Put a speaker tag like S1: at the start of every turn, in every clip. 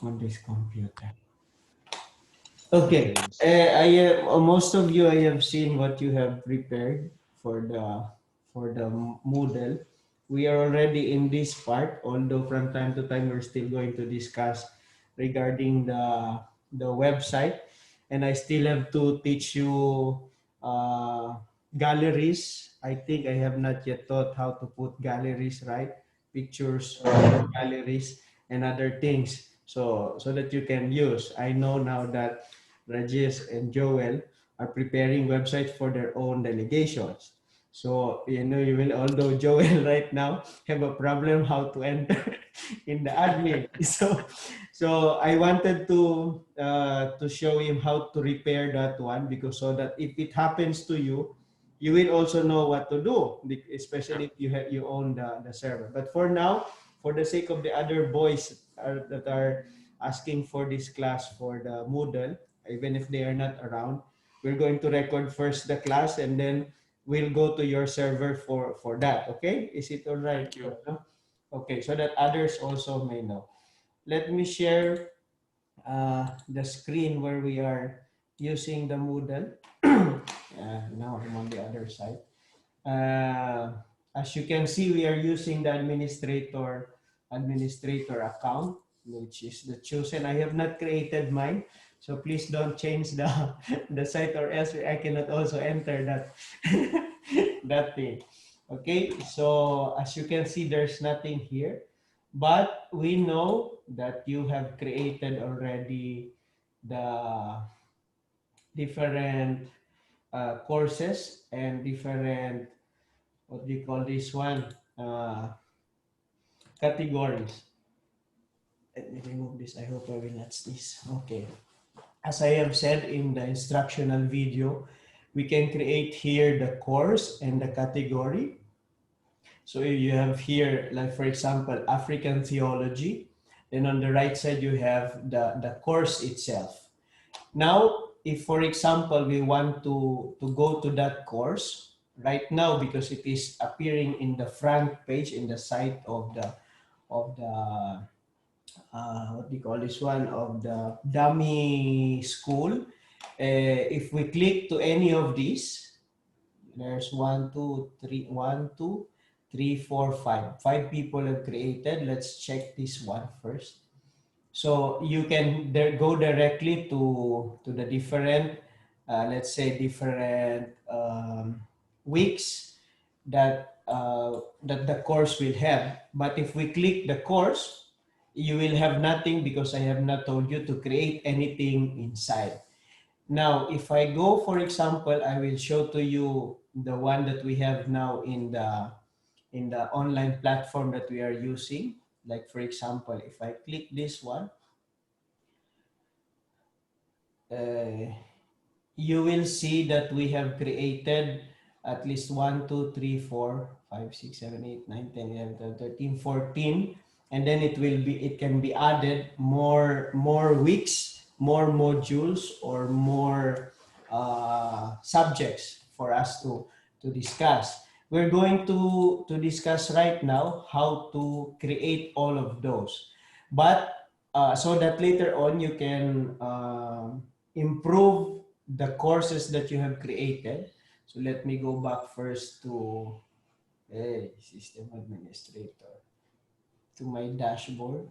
S1: on this computer. Okay,
S2: Yes.
S1: most of you, I have seen what you have prepared for the Moodle. We are already in this part, although from time to time we're still going to discuss regarding the website, and I still have to teach you uh, galleries. I think I have not yet taught how to put galleries, right? Pictures, galleries, and other things, so that you can use. I know now that Rajesh and Joel are preparing websites for their own delegations. So, you will, although Joel right now have a problem how to enter in the admin. So I wanted to show him how to repair that one, because so that if it happens to you, you will also know what to do, especially if you own the server. But for now, for the sake of the other boys that are asking for this class for the Moodle, even if they are not around, we're going to record first the class, and then we'll go to your server for that. Okay, is it all right?
S2: Thank you.
S1: No? Okay, so that others also may know. Let me share the screen where we are using the Moodle. Now I'm on the other side. uh, as you can see, we are using the administrator account, which is the chosen. I have not created mine, so please don't change the the site, or else I cannot also enter that that thing. Okay, so as you can see, there's nothing here, but we know that you have created already the different courses and different, what do you call this one, categories. Let me remove this. I hope I will not sneeze. Okay. As I have said in the instructional video, we can create here the course and the category. So you have here, like for example, African theology. Then on the right side, you have the course itself. Now, if for example, we want to go to that course right now, because it is appearing in the front page in the site of the what do you call this one, of the dummy school. If we click to any of these, there's five people have created. Let's check this one first. So you can go directly to the different, let's say different weeks that the course will have. But if we click the course, you will have nothing, because I have not told you to create anything inside. Now, if I go, for example, I will show to you the one that we have now in the online platform that we are using. Like for example, if I click this one, uh, you will see that we have created at least 1, 2, 3, 4, 5, 6, 7, 8, 9, 10, 11, 12, 13, 14, and then it can be added more weeks, more modules, or more subjects for us to discuss. We're going to discuss right now how to create all of those, but so that later on you can improve the courses that you have created. So let me go back first to system administrator, to my dashboard,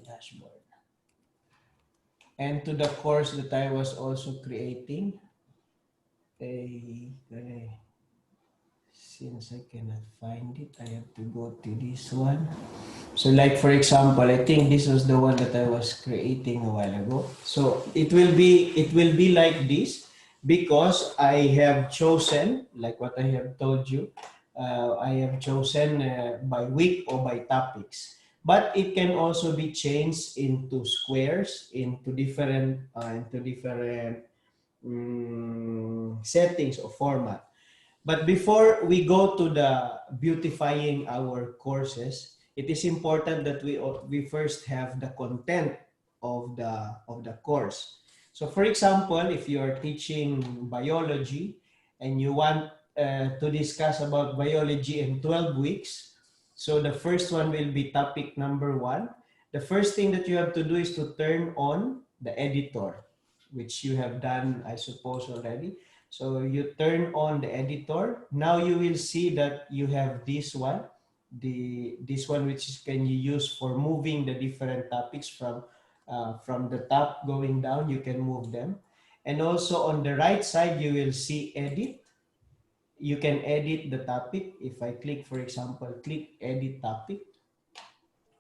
S1: dashboard, and to the course that I was also creating. Since I cannot find it, I have to go to this one. So like for example, I think this was the one that I was creating a while ago. So it will be like this, because I have chosen, like what I have told you, I have chosen by week or by topics. But it can also be changed into squares, into different settings or format. But before we go to the beautifying our courses, it is important that we first have the content of the course. So for example, if you are teaching biology and you want to discuss about biology in 12 weeks, so the first one will be topic number 1. the first thing that you have to do is to turn on the editor, which you have done, I suppose, already. So you turn on the editor. Now you will see that you have this one, this one which is, can you use for moving the different topics from the top going down. You can move them, and also on the right side you will see edit. You can edit the topic. If I click, for example, click edit topic,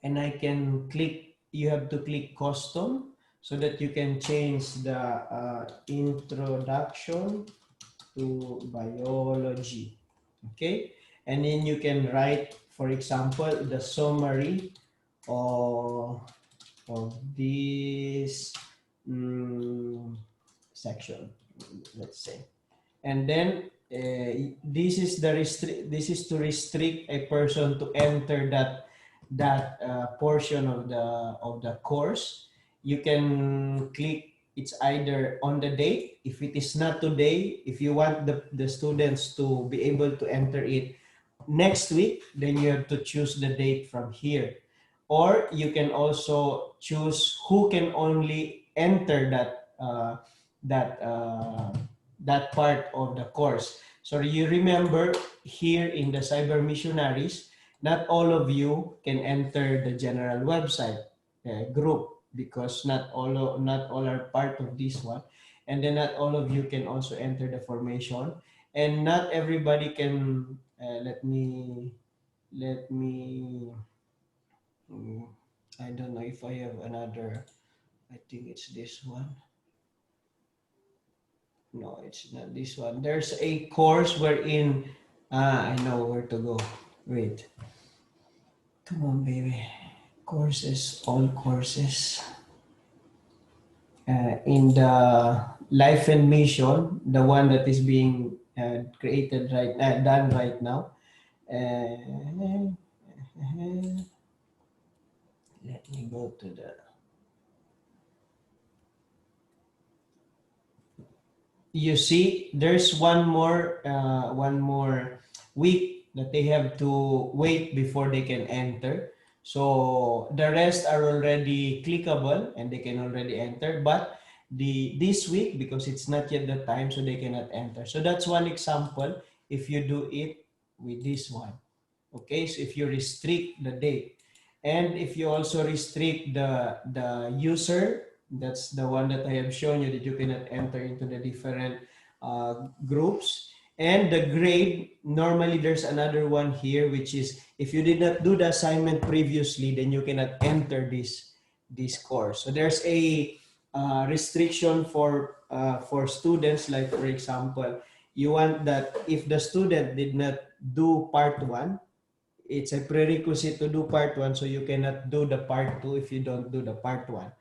S1: and I can click, you have to click custom so that you can change the introduction to biology. Okay, and then you can write, for example, the summary of, this section, let's say. And then this is to restrict a person to enter that portion of the course. You can click, it's either on the date. If it is not today, if you want the students to be able to enter it next week, then you have to choose the date from here. Or you can also choose who can only enter that that part of the course. So you remember, here in the Cyber Missionaries, not all of you can enter the general website group, because not all are part of this one, and then not all of you can also enter the formation, and not everybody can. Let me. mm, I don't know if I have another. I think it's this one. No, it's not this one. There's a course wherein, I know where to go. Wait. Come on, baby. Courses, all courses. In the life and mission, the one that is being created done right now. Uh, let me go to the. You see, there's one more week that they have to wait before they can enter. So the rest are already clickable and they can already enter, but this week, because it's not yet the time, so they cannot enter. So that's one example if you do it with this one. Okay, so if you restrict the date, and if you also restrict the user, that's the one that I have shown you, that you cannot enter into the different groups. And the grade, normally there's another one here, which is if you did not do the assignment previously, then you cannot enter this course. So there's a restriction for students, like for example, you want that if the student did not do part one, it's a prerequisite to do part one, so you cannot do the part two if you don't do the part one.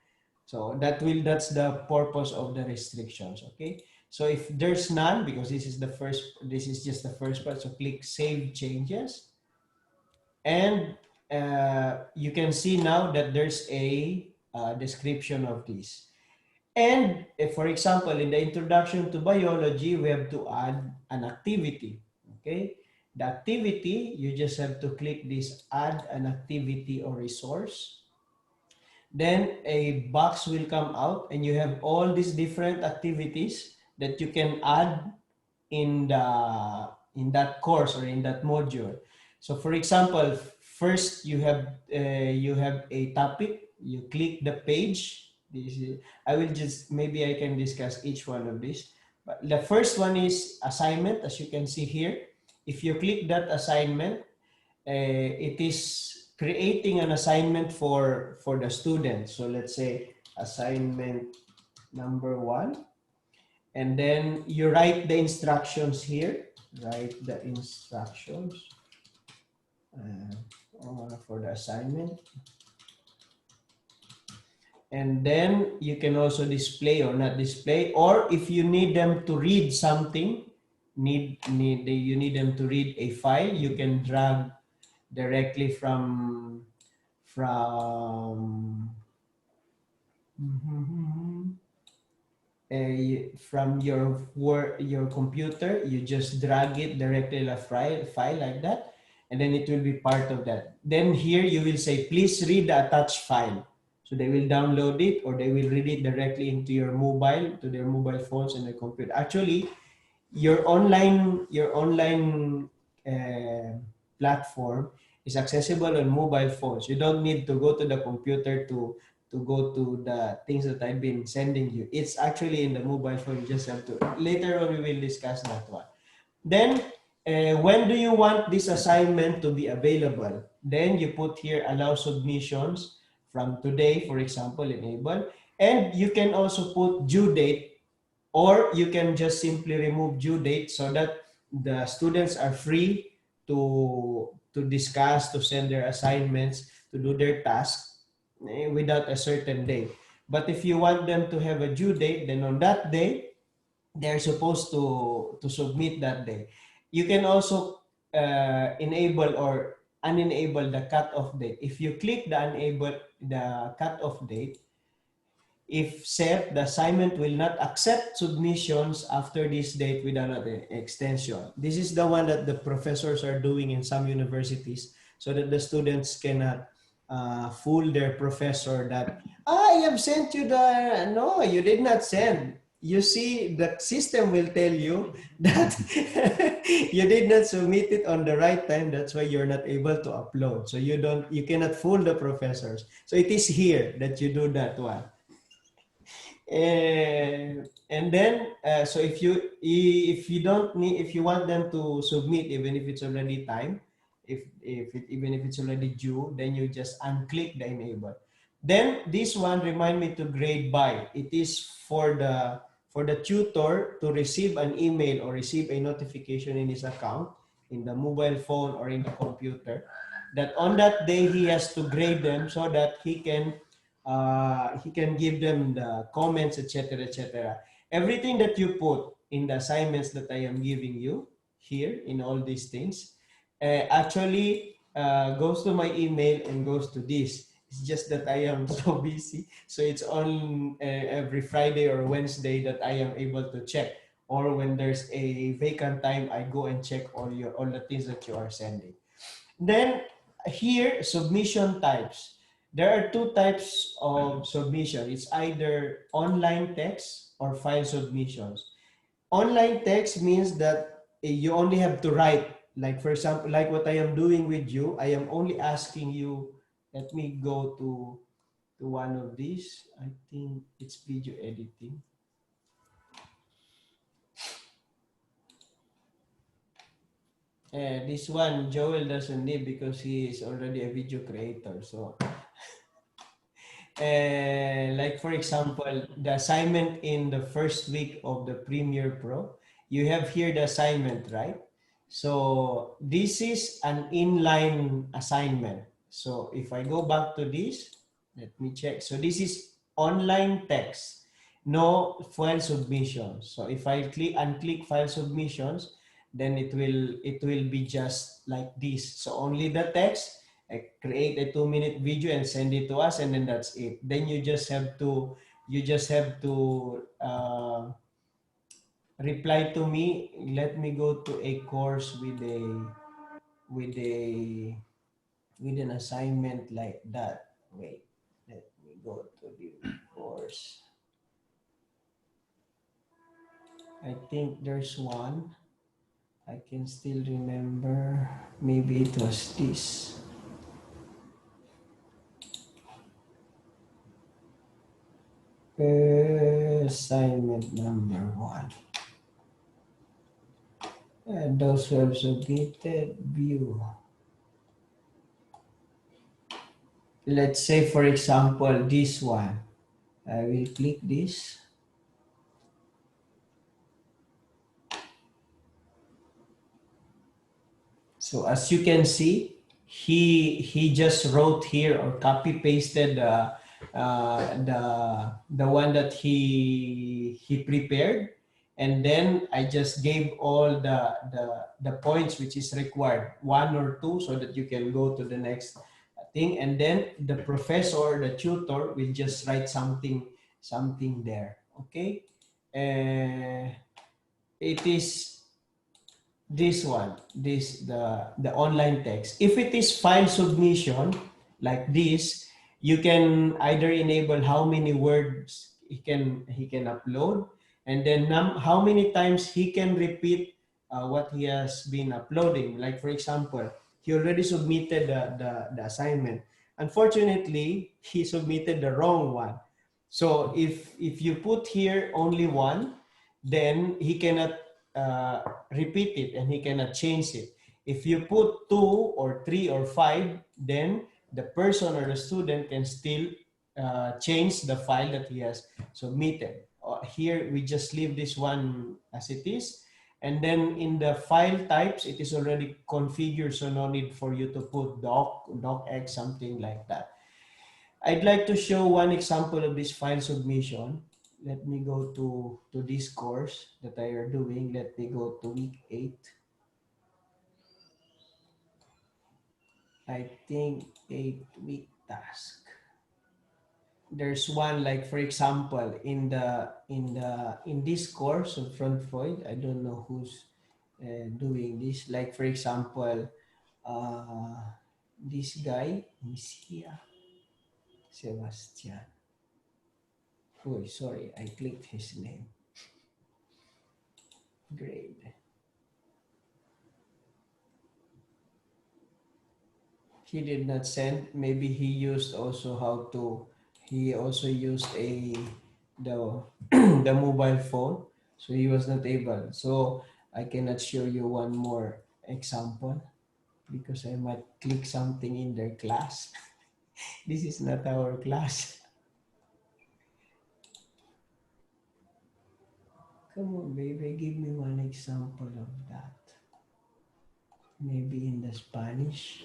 S1: So that's the purpose of the restrictions. Okay, so if there's none, because this is just the first part, so click save changes, and you can see now that there's a description of this. And if, for example, in the introduction to biology, we have to add an activity. Okay, the activity, you just have to click this add an activity or resource. Then a box will come out and you have all these different activities that you can add in that course or in that module. So for example, first you have a topic, you click the page. I will just, maybe I can discuss each one of these. But the first one is assignment, as you can see here. If you click that assignment, it is creating an assignment for the student. So let's say assignment number 1, and then you write the instructions here. Write the instructions for the assignment, and then you can also display or not display, or if you need them to read something, you need them to read a file, you can drag directly from from your computer. You just drag it directly to a file like that, and then it will be part of that. Then here you will say, please read the attached file. So they will download it, or they will read it directly into your mobile, to their mobile phones and their computer. Actually, your online platform is accessible on mobile phones. You don't need to go to the computer to go to the things that I've been sending you. It's actually in the mobile phone. You just have to. Later on, we will discuss that one. Then, when do you want this assignment to be available? Then you put here allow submissions from today, for example, enable. And you can also put due date, or you can just simply remove due date so that the students are free to discuss, to send their assignments, to do their tasks without a certain date. But if you want them to have a due date, then on that day, they're supposed to submit that day. You can also enable or unenable the cutoff date. If you click the enable the cutoff date, if set, the assignment will not accept submissions after this date without an extension. This is the one that the professors are doing in some universities so that the students cannot fool their professor that, I have sent you the, no, you did not send. You see, the system will tell you that you did not submit it on the right time. That's why you're not able to upload. So you cannot fool the professors. So it is here that you do that one. And then so if you don't need, if you want them to submit even if it's already time, even if it's already due, then you just unclick the enable. Then this one, remind me to grade by. It is for the tutor to receive an email or receive a notification in his account, in the mobile phone or in the computer, that on that day he has to grade them so that he can give them the comments, etc., etc. Everything that you put in the assignments that I am giving you here in all these things actually goes to my email and goes to this. It's just that I am so busy. So it's on every Friday or Wednesday that I am able to check. Or when there's a vacant time, I go and check all the things that you are sending. Then here, submission types. There are two types of submission. It's either online text or file submissions. Online text means that you only have to write. Like for example, like what I am doing with you, I am only asking you, let me go to one of these. I think it's video editing. This one, Joel doesn't need because he is already a video creator. So like for example, the assignment in the first week of the Premiere Pro, you have here the assignment, right? So this is an inline assignment. So if I go back to this, let me check. So this is online text, no file submissions. So if I unclick file submissions, then it will be just like this. So only the text, create a 2-minute video and send it to us, and then that's it. Then you just have to reply to me. Let me go to a course with a with an assignment like that. Wait, let me go to the course. I think there's one. I can still remember. Maybe it was this. Assignment number 1. And those who have submitted, view. Let's say, for example, this one. I will click this. So as you can see, he just wrote here or copy pasted the one that he prepared, and then I just gave all the points which is required, 1 or 2, so that you can go to the next thing, and then the professor, the tutor, will just write something there. Okay, it is this one, this the online text. If it is file submission like this, you can either enable how many words he can upload, and then how many times he can repeat what he has been uploading. Like for example, he already submitted the assignment. Unfortunately, he submitted the wrong one. So if you put here only one, then he cannot uh, repeat it and he cannot change it. If you put two or three or five, then the person or the student can still change the file that he has submitted. Here, we just leave this one as it is. And then in the file types, it is already configured, so no need for you to put docx, something like that. I'd like to show one example of this file submission. Let me go to this course that I are doing. Let me go to week 8. I think 8-week task. There's one, like for example, in this course of front Freud, I don't know who's doing this. Like for example, uh, this guy, Misia Sebastian. Oh, sorry, I clicked his name. Grade. He did not send. Maybe he used also how to. He also used the the mobile phone, so he was not able. So I cannot show you one more example because I might click something in their class. This is not our class. Come on, baby, give me one example of that. Maybe in the Spanish.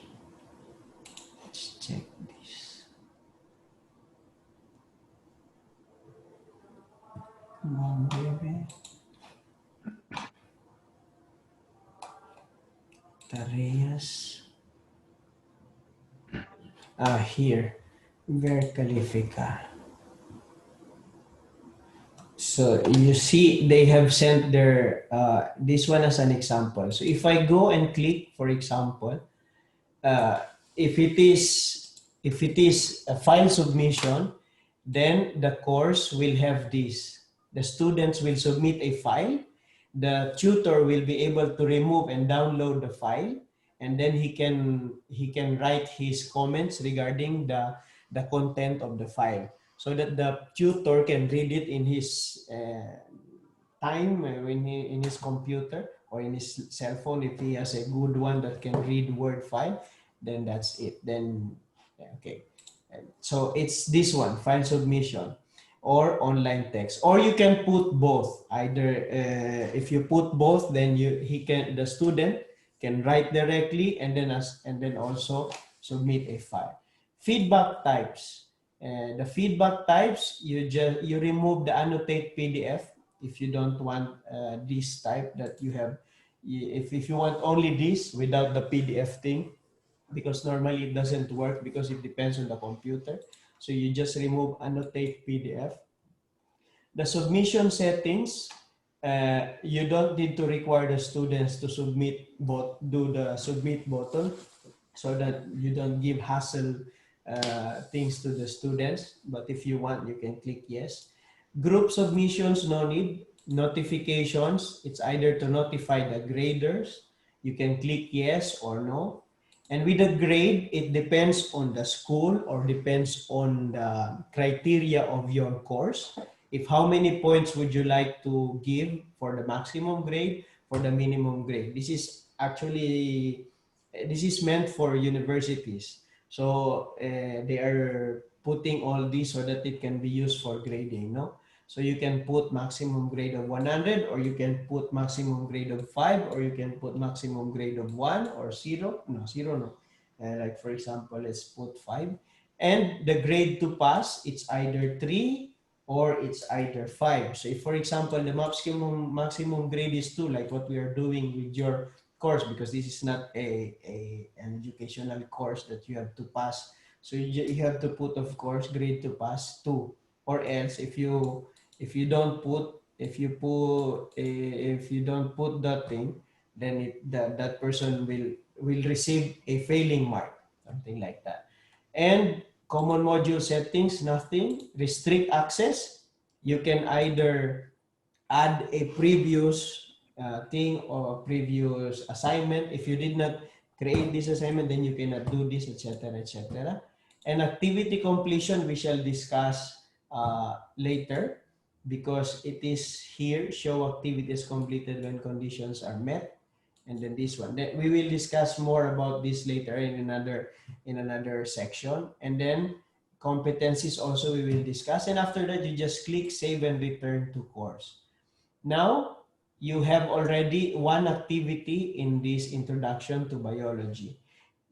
S1: Let's check this. Come on, baby. Tareas. Here. Ver calificar. So you see, they have sent their this one as an example. So if I go and click, for example, uh, if it is a file submission, then the course will have this. The students will submit a file. The tutor will be able to remove and download the file, and then he can write his comments regarding the content of the file, so that the tutor can read it in his time when in his computer or in his cell phone. If he has a good one that can read Word file, then that's it. Then okay. So it's this one, file submission or online text, or you can put both. Either if you put both, then the student can write directly and then also submit a file. Feedback types. The feedback types, you remove the annotate PDF if you don't want this type that you have. If you want only this without the PDF thing, because normally it doesn't work because it depends on the computer. So you just remove annotate PDF. The submission settings, you don't need to require the students to do the submit button, so that you don't give hassle things to the students. But if you want, you can click yes. Group submissions, no need. Notifications, it's either to notify the graders. You can click yes or no. And with the grade, it depends on the school or depends on the criteria of your course. If how many points would you like to give for the maximum grade, for the minimum grade. This is meant for universities. So they are putting all this so that it can be used for grading, no? So you can put maximum grade of 100, or you can put maximum grade of 5, or you can put maximum grade of 1 or 0. No, 0 no. Like for example, let's put 5. And the grade to pass, it's either 3 or it's either 5. So if for example, the maximum grade is 2, like what we are doing with your course, because this is not an educational course that you have to pass. So you have to put, of course, grade to pass 2, or else if you don't put that thing, then that person will receive a failing mark, something like that. And common module settings, nothing. Restrict access. You can either add a previous thing or previous assignment. If you did not create this assignment, then you cannot do this, etc., etc. And activity completion, we shall discuss later, because it is here, show activities completed when conditions are met. And then this one, then we will discuss more about this later in another section. And then competencies also we will discuss. And after that, you just click save and return to course. Now, you have already one activity in this introduction to biology.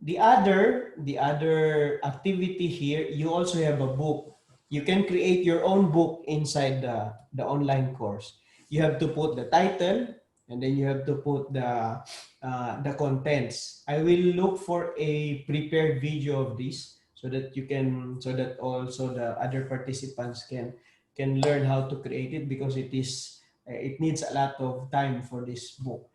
S1: The other activity here, you also have a book. You can create your own book inside the online course. You have to put the title, and then you have to put the contents. I will look for a prepared video of this so that you can, so that also the other participants can learn how to create it, because it needs a lot of time for this book.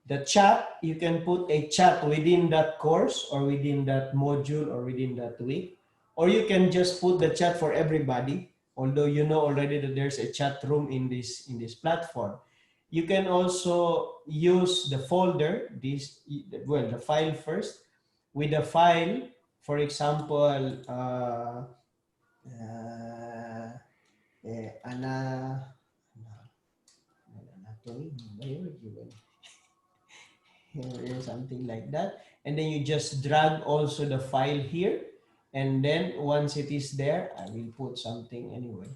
S1: The chat, you can put a chat within that course or within that module or within that week. Or you can just put the chat for everybody, although you know already that there's a chat room in this platform. You can also use the folder, the file first. With the file, for example, anatomy, biology, something like that. And then you just drag also the file here. And then once it is there, I will put something anyway.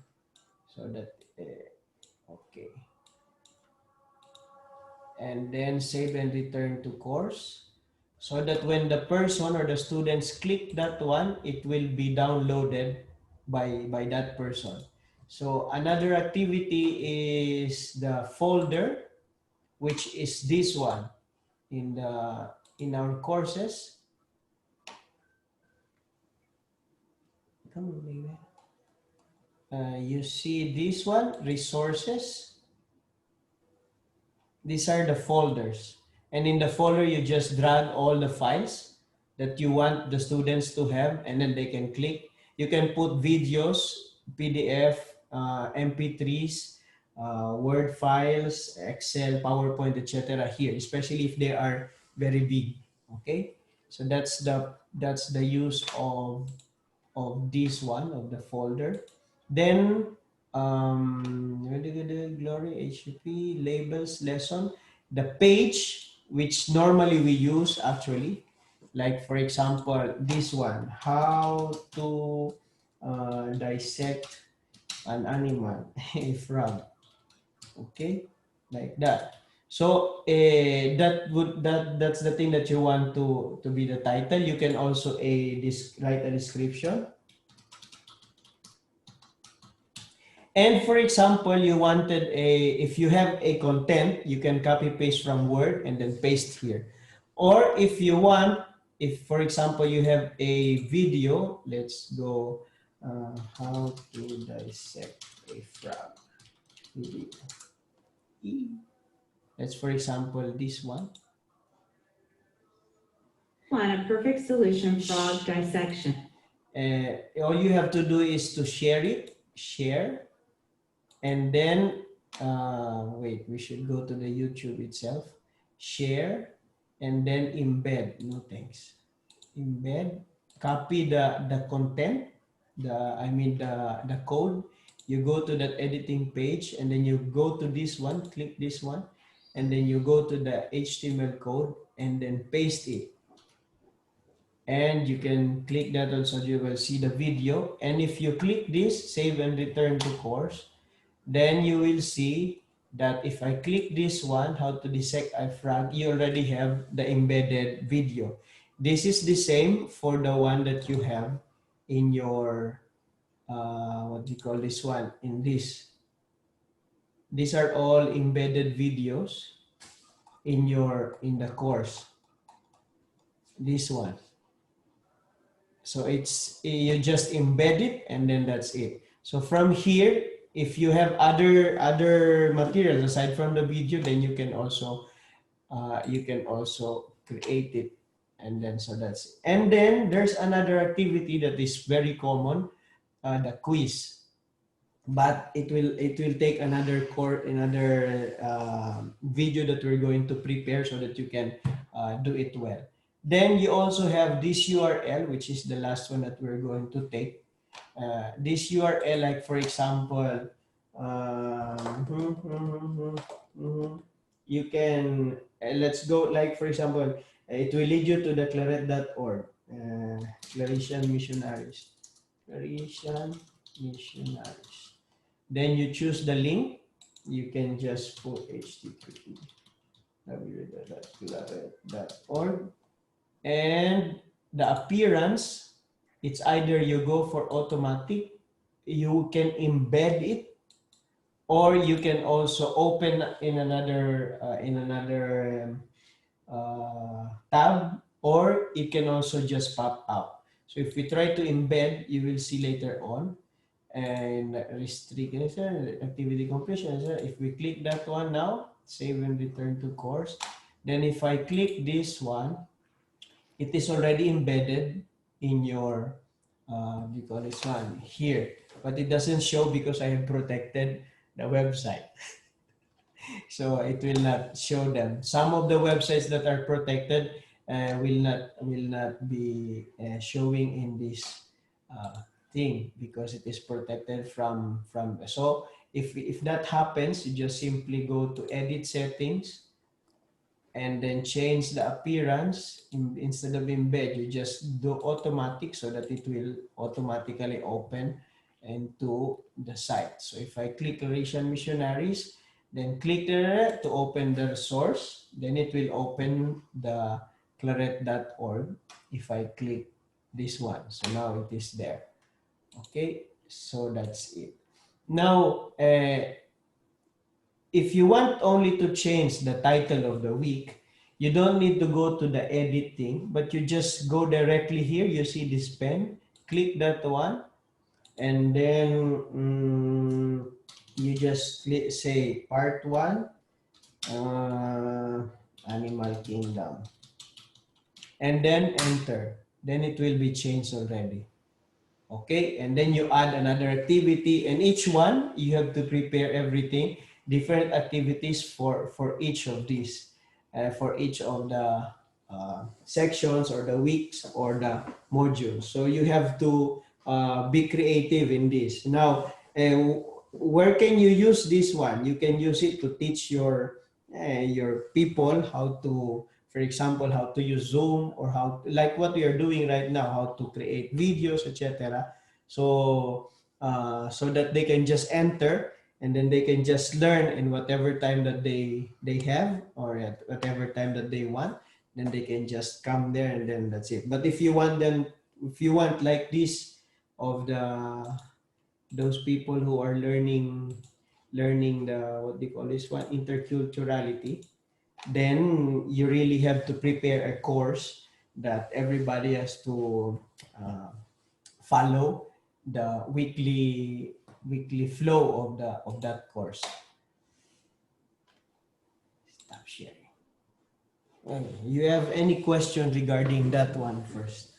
S1: So that, okay. And then save and return to course. So that when the person or the students click that one, it will be downloaded by that person. So another activity is the folder, which is this one in our courses. Come on, baby. You see this one, resources. These are the folders. And in the folder, you just drag all the files that you want the students to have, and then they can click. You can put videos, PDF, MP3s, Word files, Excel, PowerPoint, etc. here, especially if they are very big. Okay, so that's the use of this one, of the folder. Then glory HTTP labels lesson, the page which normally we use, actually, like for example this one, how to dissect an animal, a frog. Okay, like that. So that's the thing that you want to be the title. You can also write a description. And for example, you wanted if you have a content, you can copy paste from Word and then paste here. Or if you want, if for example, you have a video, let's go, how to dissect a frog video. Let's, for example, this one.
S2: Want a perfect solution frog dissection.
S1: All you have to do is to share, and then wait, we should go to the YouTube itself, share, and then embed. No thanks. Embed, copy the content, the code. You go to that editing page, and then you go to this one, click this one, and then you go to the HTML code and then paste it. And you can click that also, you will see the video. And if you click this, save and return to course, then you will see that if I click this one, how to dissect a frog, you already have the embedded video. This is the same for the one that you have in your, what do you call this one, in this. These are all embedded videos in the course. This one. So you just embed it, and then that's it. So from here, if you have other materials aside from the video, then you can also you can also create it. And then so that's it. And then there's another activity that is very common, the quiz. But it will take another video that we're going to prepare so that you can do it well. Then you also have this URL, which is the last one that we're going to take. This URL, like for example, you can, let's go, like for example, it will lead you to the claret.org, Claretian Missionaries. Claretian Missionaries. Then you choose the link. You can just put http www.claret.org. And the appearance, it's either you go for automatic, you can embed it, or you can also open in another tab, or it can also just pop out. So if we try to embed, you will see later on. And restrict activity completion. If we click that one now, save and return to course. Then if I click this one, it is already embedded in your, you call this one here, but it doesn't show because I have protected the website. So it will not show them. Some of the websites that are protected will not be showing in this thing because it is protected from. So if that happens, you just simply go to edit settings and then change the appearance. Instead of embed, you just do automatic so that it will automatically open into the site. So if I click Eurasian Missionaries, then click there to open the source, then it will open the claret.org. If I click this one, so now it is there. Okay, so that's it. Now, if you want only to change the title of the week, you don't need to go to the editing, but you just go directly here. You see this pen, click that one, and then you just say part one, uh, Animal Kingdom, and then enter. Then it will be changed already. Okay, and then you add another activity, and each one you have to prepare everything, different activities for each of these, for each of the sections or the weeks or the modules. So you have to be creative in this. Now, where can you use this one? You can use it to teach your people how to, for example, how to use Zoom, or how, like what we are doing right now, how to create videos, etc. So so that they can just enter, and then they can just learn in whatever time that they have, or at whatever time that they want. Then they can just come there, and then that's it. But if you want them, if you want like this, of the those people who are learning the, what they call this one, interculturality, then you really have to prepare a course that everybody has to follow the weekly flow of that course. Stop sharing. Okay. You have any question regarding that one first?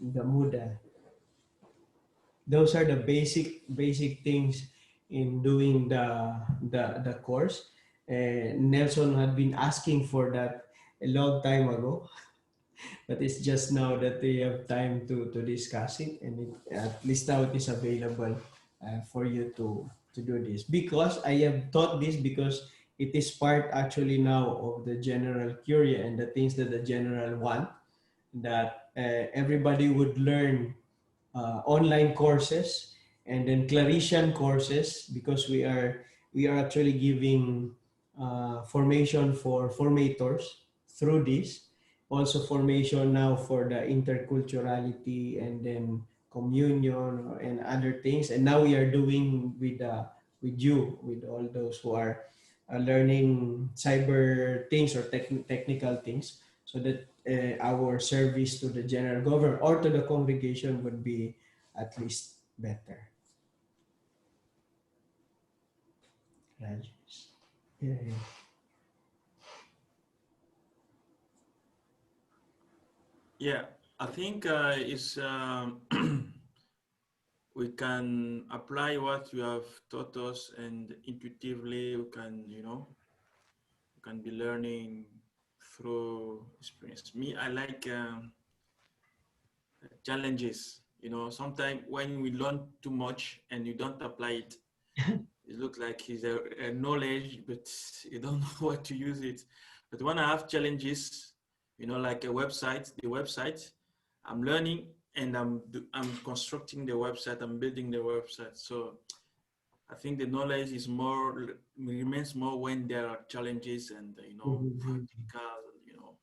S1: The Moodle. Those are the basic things in doing the course. Nelson had been asking for that a long time ago, but it's just now that they have time to discuss it, and at least now it is available for you to do this, because I have taught this, because it is part actually now of the general curia and the things that the general want, that everybody would learn online courses, and then Claretian courses, because we are actually giving formation for formators through this, also formation now for the interculturality, and then communion and other things, and now we are doing with you, with all those who are learning cyber things or technical things, so that our service to the general government or to the congregation would be at least better. Right? Yeah, yeah.
S3: Yeah, I think it's we can apply what you have taught us, and intuitively we can, we can be learning through experience. Me, I like challenges. Sometimes when we learn too much and you don't apply it, it looks like it's a knowledge, but you don't know what to use it. But when I have challenges, like the website, I'm learning and I'm constructing the website, I'm building the website. So I think the knowledge is more remains more when there are challenges and
S1: Mhm.
S3: practical,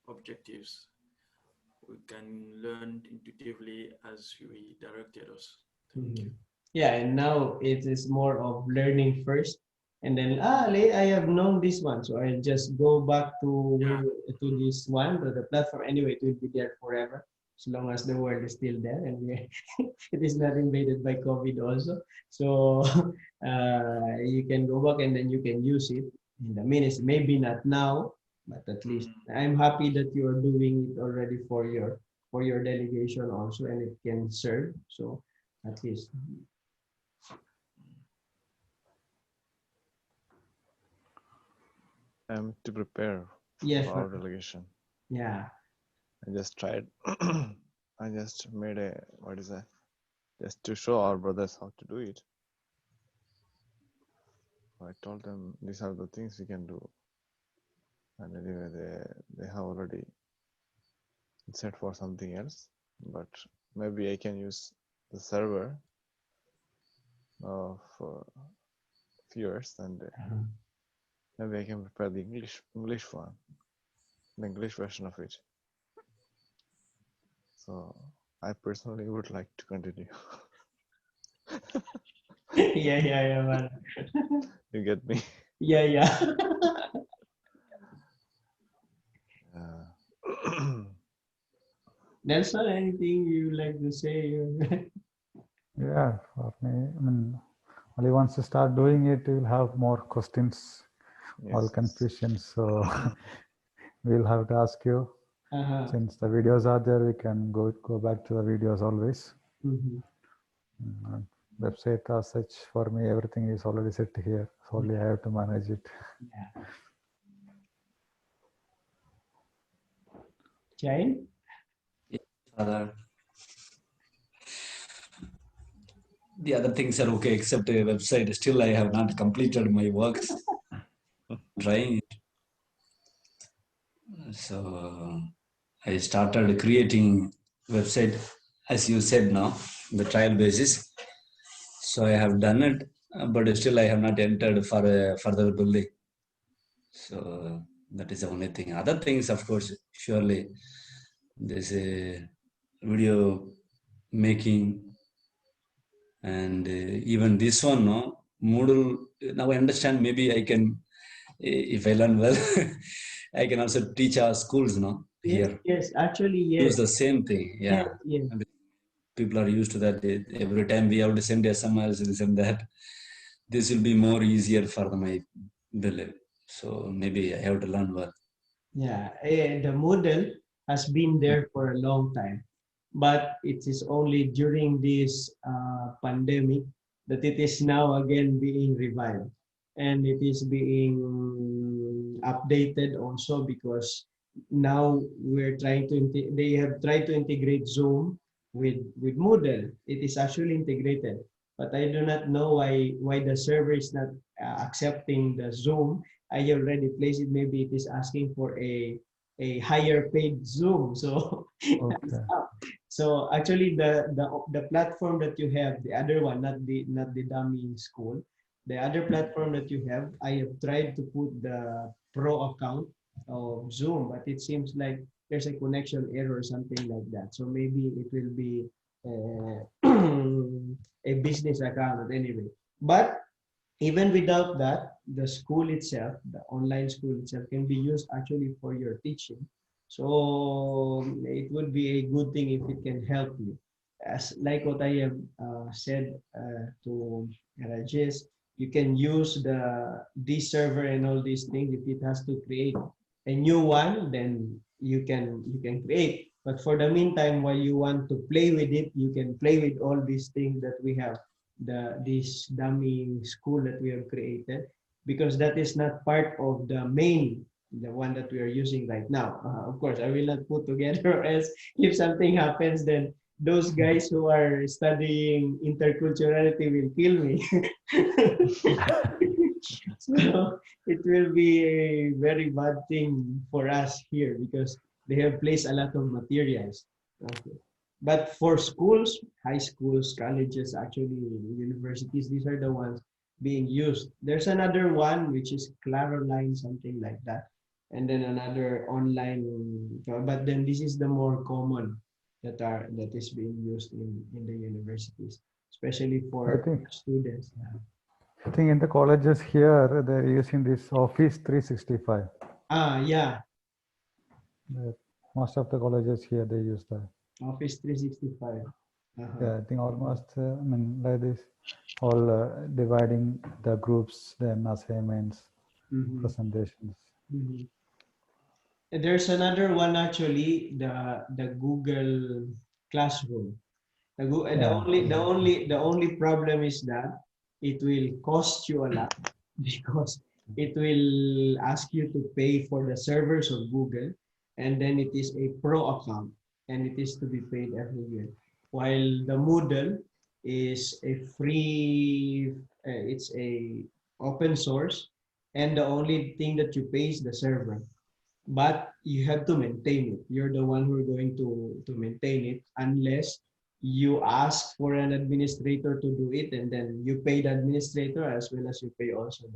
S3: objectives. We can learn intuitively as we directed us. Thank you.
S1: Mhm. Yeah, and now it is more of learning first, and then I have known this one, so I just go back to where
S3: Yeah.
S1: to this one to the platform. Anyway, it will be there forever, as long as the world is still there, and it is not invaded by COVID also. So you can go back and then you can use it in the minutes. Maybe not now, but at least
S3: Mm.
S1: I'm happy that you are doing it already for your delegation also, and it can serve. So at least.
S4: I'm to prepare
S1: Yeah,
S4: for our delegation.
S1: yeah.
S4: I just tried. I just made a what is that? Just to show our brothers how to do it. I told them these are the things we can do, and anyway they have already set for something else. But maybe I can use the server of viewers, and
S1: Uh-huh.
S4: maybe I can prepare the English one, the English version of it. So I personally would like to continue.
S1: Yeah, man.
S4: You get me?
S1: Yeah, yeah.
S4: Uh,
S1: Nelson, anything you like to say?
S5: Yeah, for me, I mean, only once you start doing it, you will have more questions, all
S4: yes, yes.
S5: confusions. So we'll have to ask you.
S1: Uh-huh.
S5: Since the videos are there, we can go back to the videos always.
S1: Mm-hmm.
S5: And website as such, for me, everything is already set here. So only I have to manage it.
S1: Yeah. Jane?
S6: Father. The other things are okay except a website. Still, I have not completed my works. Trying. So I started creating website as you said now, the trial basis. So I have done it, but still I have not entered for a further building. So that is the only thing. Other things, of course, surely there's a video making and even this one, no Moodle. Now I understand. Maybe I can, if I learn well, I can also teach our schools, no
S1: Yes,
S6: here.
S1: yes. Actually,
S6: Use
S1: yes.
S6: the same thing,
S1: Yes,
S6: yeah.
S1: yes.
S6: And people are used to that. Every time we have to send SMS, this and that. This will be more easier for my belief. So maybe I have to learn well.
S1: Yeah. The Moodle has been there for a long time, but it is only during this pandemic that it is now again being revived, and it is being updated also because now we're trying to they have tried to integrate Zoom with Moodle. It is actually integrated, but I do not know why the server is not accepting the Zoom. I already placed it. Maybe it is asking for a higher paid Zoom. So
S5: Okay.
S1: so actually the platform that you have, the other one, not the dummy school, the other platform that you have, I have tried to put the pro account of Zoom, but it seems like there's a connection error or something like that. So maybe it will be a business account anyway. But even without that, the school itself, the online school itself, can be used actually for your teaching. So it would be a good thing if it can help you. As like what I have said to Rajesh, you can use this server and all these things. If it has to create a new one, then you can create. But for the meantime, while you want to play with it, you can play with all these things that we have, this dummy school that we have created, because that is not part of the main, the one that we are using right now. Of course, I will not put together, or else if something happens, then those guys who are studying interculturality will kill me. So it will be a very bad thing for us here because they have placed a lot of materials. Okay. But for schools, high schools, colleges, actually universities, these are the ones being used. There's another one which is Claroline, something like that. And then another online, but then this is the more common that is being used in the universities, especially
S5: I
S1: for
S5: think
S1: students.
S5: I think in the colleges here they're using this Office 365.
S1: Yeah,
S5: Most of the colleges here they use that.
S1: Office 365.
S5: Yeah, I think almost. I mean, like this, all dividing the groups, then assignments,
S1: Mhm,
S5: presentations.
S1: mhm. There's another one actually, the Google Classroom.
S5: Yeah,
S1: The only problem is that it will cost you a lot because it will ask you to pay for the servers of Google, and then it is a pro account and it is to be paid every year. While the Moodle is a free, it's a open source, and the only thing that you pay is the server, but you have to maintain it. You're the one who are going to maintain it unless you ask for an administrator to do it, and then you pay the administrator as well as you pay also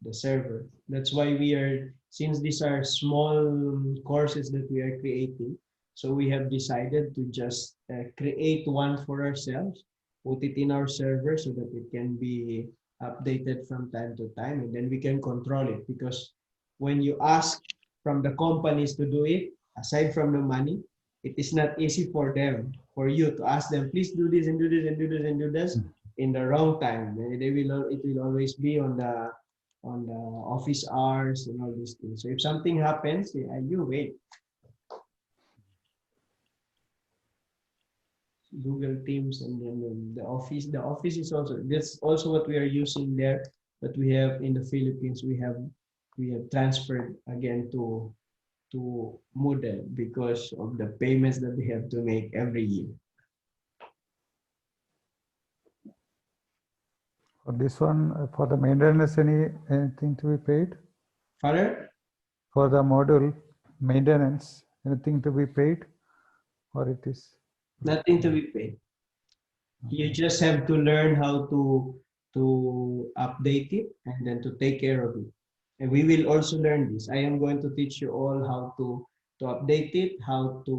S1: the server. That's why we are, since these are small courses that we are creating, so we have decided to just create one for ourselves, put it in our server so that it can be updated from time to time, and then we can control it. Because when you ask from the companies to do it, aside from the money, it is not easy for them, for you to ask them, please do this and do this and do this and do this in the wrong time. It will always be on the office hours and all these things. So if something happens, you wait. Google Teams, and then the office. The office is also, that's also what we are using there, but we have in the Philippines, we have transferred again to Moodle because of the payments that they have to make every year.
S5: for this one, for the maintenance, anything to be paid?
S1: Father,
S5: For the module maintenance, anything to be paid, or it is?
S1: nothing to be paid. You just have to learn how to update it and then to take care of it. And we will also learn this. I am going to teach you all how to update it, how to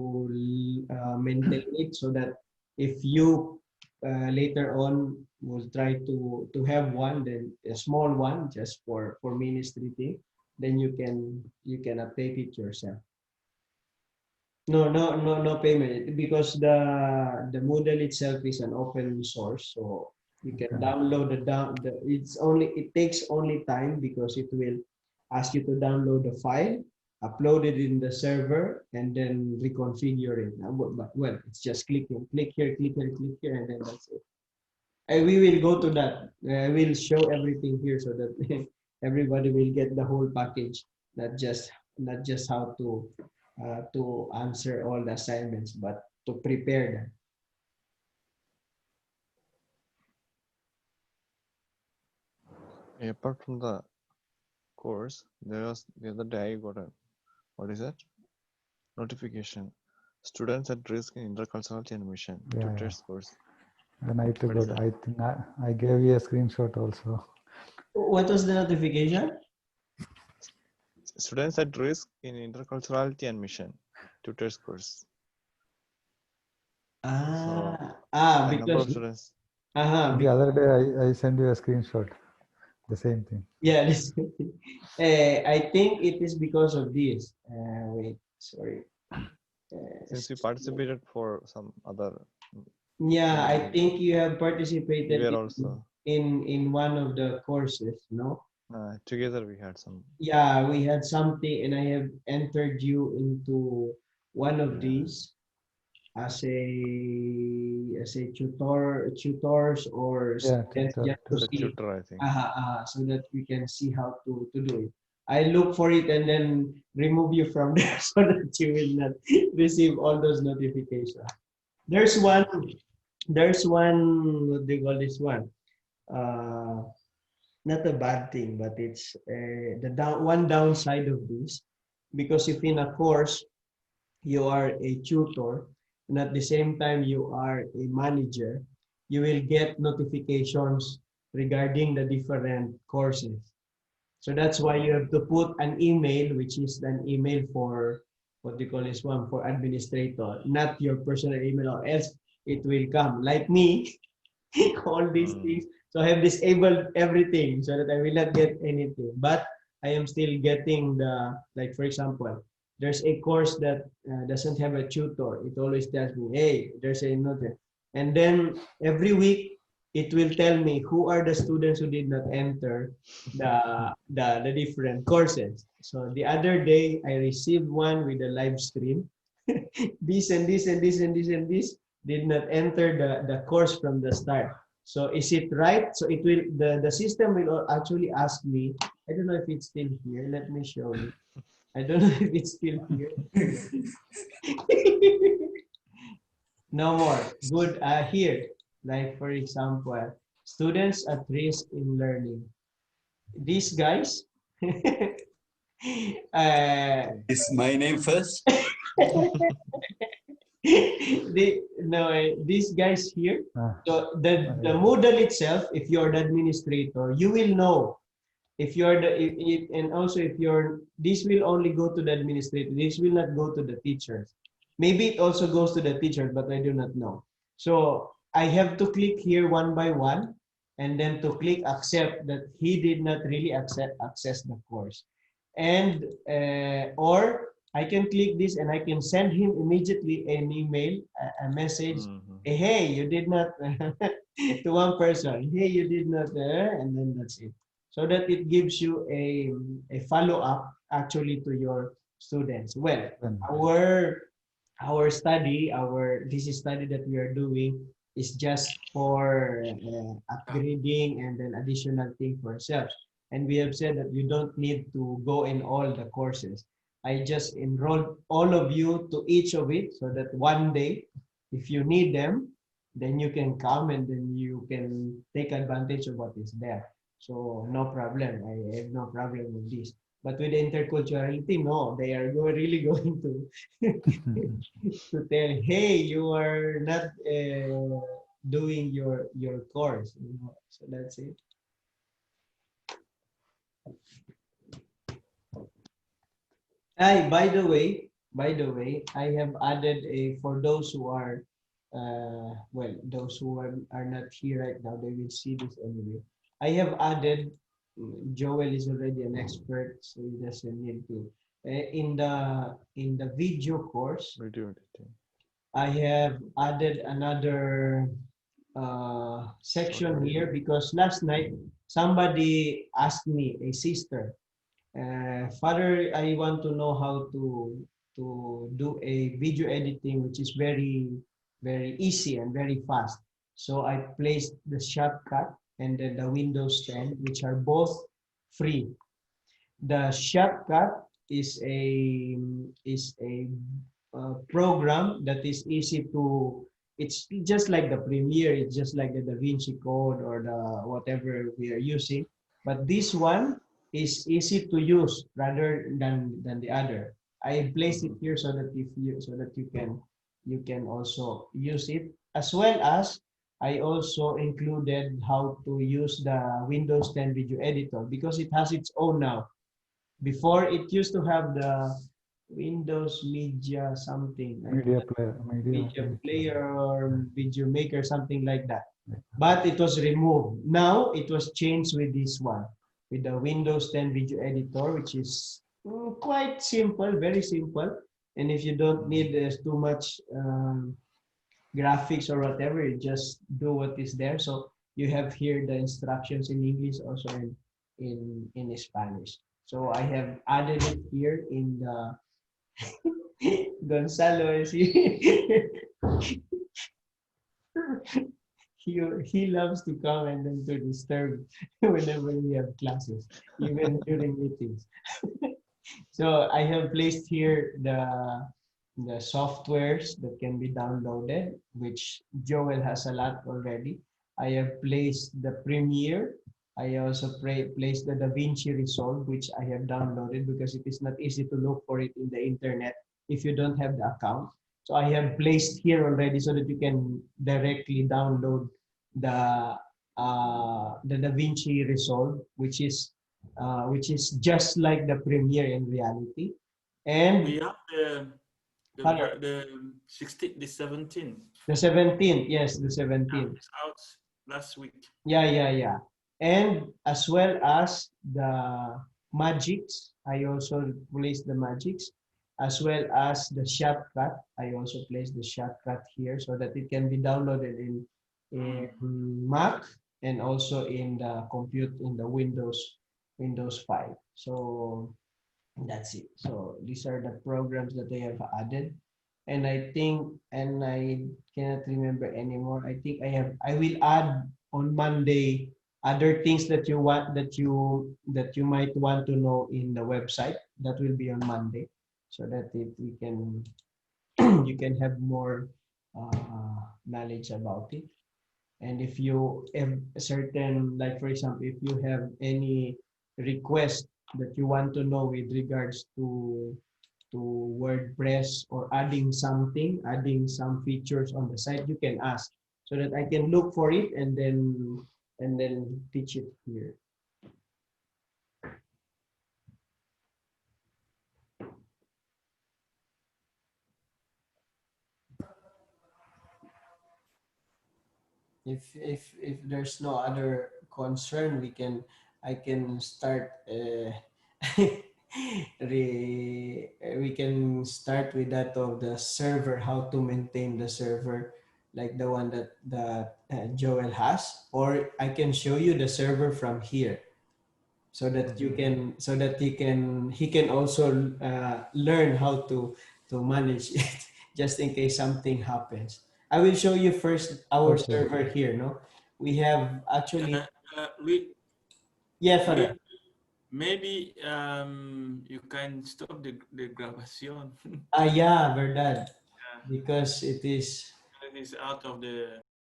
S1: maintain it, so that if you later on will try to have one, then a small one just for ministry thing, then you can update it yourself. No payment, because the Moodle itself is an open source, so you can
S5: Okay.
S1: download it takes only time because it will ask you to download the file, upload it in the server, and then reconfigure it. Well, it's just click here, click here, and then that's it. And we will go to that. I will show everything here so that everybody will get the whole package, not just how to answer all the assignments, but to prepare them.
S4: Apart from the course, there was the other day I got a, what is that? Notification. Students at risk in interculturality and mission.
S5: Yeah,
S4: Tutors course.
S5: Then I took
S4: What is
S5: it.
S4: that?
S5: I think I gave you a screenshot also.
S1: What was the notification?
S4: Students at risk in interculturality and mission. Tutors course. So a number
S1: Because
S4: of students.
S5: The other day I sent you a screenshot. The same thing.
S1: yeah, this, I think it is because of this. Wait, sorry.
S4: Since we participated for some other,
S1: Yeah, I
S4: maybe
S1: think you have
S4: we
S1: participated
S4: were also
S1: in one of the courses, no?
S4: together. We had some.
S1: Yeah, we had something, and I have entered you into one of
S4: Yeah.
S1: these. as a tutors or
S5: Yeah,
S1: students
S5: tutor,
S1: just to
S4: The
S1: see,
S4: tutor, I think.
S1: so that we can see how to do it. I look for it and then remove you from there so that you will not receive all those notifications. There's one, what do you call this one? Uh, Not a bad thing, but it's one downside of this, because if in a course you are a tutor and at the same time you are a manager, you will get notifications regarding the different courses. So that's why you have to put an email, which is an email for what they call this one, for administrator, not your personal email, or else it will come. Like me, all these things. So I have disabled everything so that I will not get anything. But I am still getting the, like for example, there's a course that doesn't have a tutor. It always tells me, hey, there's a note. And then every week, it will tell me who are the students who did not enter the different courses. So the other day, I received one with a live stream. This and this and this and this and this did not enter the course from the start. So is it right? So it will, the system will actually ask me, I don't know if it's still here. Let me show you. I don't know if it's still here. No more. Good. Here, like for example, students at risk in learning. These guys,
S6: Is my name first?
S1: these guys here.
S5: Ah,
S1: So the Moodle itself, if you're the administrator, you will know if you're the and also if you're, this will only go to the administrator. This will not go to the teachers. Maybe it also goes to the teachers, but I do not know. So I have to click here one by one, and then to click accept that he did not really access the course, and or I can click this and I can send him immediately an email, a message. Hey, you did not to one person. Hey, you did not, and then that's it. So that it gives you a follow up actually to your students. Well,
S5: then,
S1: our study, our this study that we are doing is just for upgrading and then additional thing for ourselves. And we have said that you don't need to go in all the courses. I just enrolled all of you to each of it so that one day, if you need them, then you can come and then you can take advantage of what is there. So no problem. I have no problem with this. But with interculturality, no, they are really going to to tell, hey, you are not doing your course. You know? So that's it. By the way, I have added a, for those who are, well, those who are not here right now, they will see this anyway. I have added, Joel is already an expert, so he doesn't need to. In the video course,
S4: Video editing.
S1: I have added another section here because last night somebody asked me, a sister, Father, I want to know how to do a video editing, which is very easy and very fast. So I placed the shortcut and then the Windows 10, which are both free. The shortcut is a program that is easy to. It's just like the Premiere. It's just like the Da Vinci Code or the whatever we are using. But this one is easy to use rather than the other. I placed it here so that if you you can also use it, as well as I also included how to use the Windows 10 video editor because it has its own now. Before it used to have the Windows Media something. Media player or video maker, something like that. But it was removed. Now it was changed with this one, with the Windows 10 video editor, which is quite simple, very simple. And if you don't need too much graphics or whatever, you just do what is there. So you have here the instructions in English, also in Spanish. So I have added it here in the Gonzalo is here. he loves to come and then to disturb whenever we have classes, even during meetings. So I have placed here the softwares that can be downloaded, which Joel has a lot already. I have placed the Premiere. I also placed the DaVinci Resolve, which I have downloaded because it is not easy to look for it in the internet if you don't have the account. So I have placed here already so that you can directly download the DaVinci Resolve, which is just like the Premiere in reality. And
S3: We have
S1: Hello.
S3: the 16, the 17.
S1: The 17th, yes, the
S3: Yeah,
S1: 17th.
S3: it's out last week.
S1: Yeah. And as well as the magics, I also placed the magics, as well as the shortcut. I also placed the shortcut here so that it can be downloaded in Mac and also in the Windows 5. So that's it. So these are the programs that they have added. And I think, and I cannot remember anymore. I will add on Monday other things that you want, that you might want to know in the website. That will be on Monday, so that we can you can have more knowledge about it. And if you have a certain, like for example, if you have any request that you want to know with regards to WordPress or adding some features on the site, you can ask so that I can look for it and then teach it here. If there's no other concern, I can start we can start with that of the server, how to maintain the server, like the one that Joel has, or I can show you the server from here so that he can also learn how to manage it just in case something happens. I will show you first our
S5: Okay.
S1: server here. No, we have actually Father.
S3: Maybe you can stop the grabación.
S1: Yeah, verdad, because it is
S3: It is out of the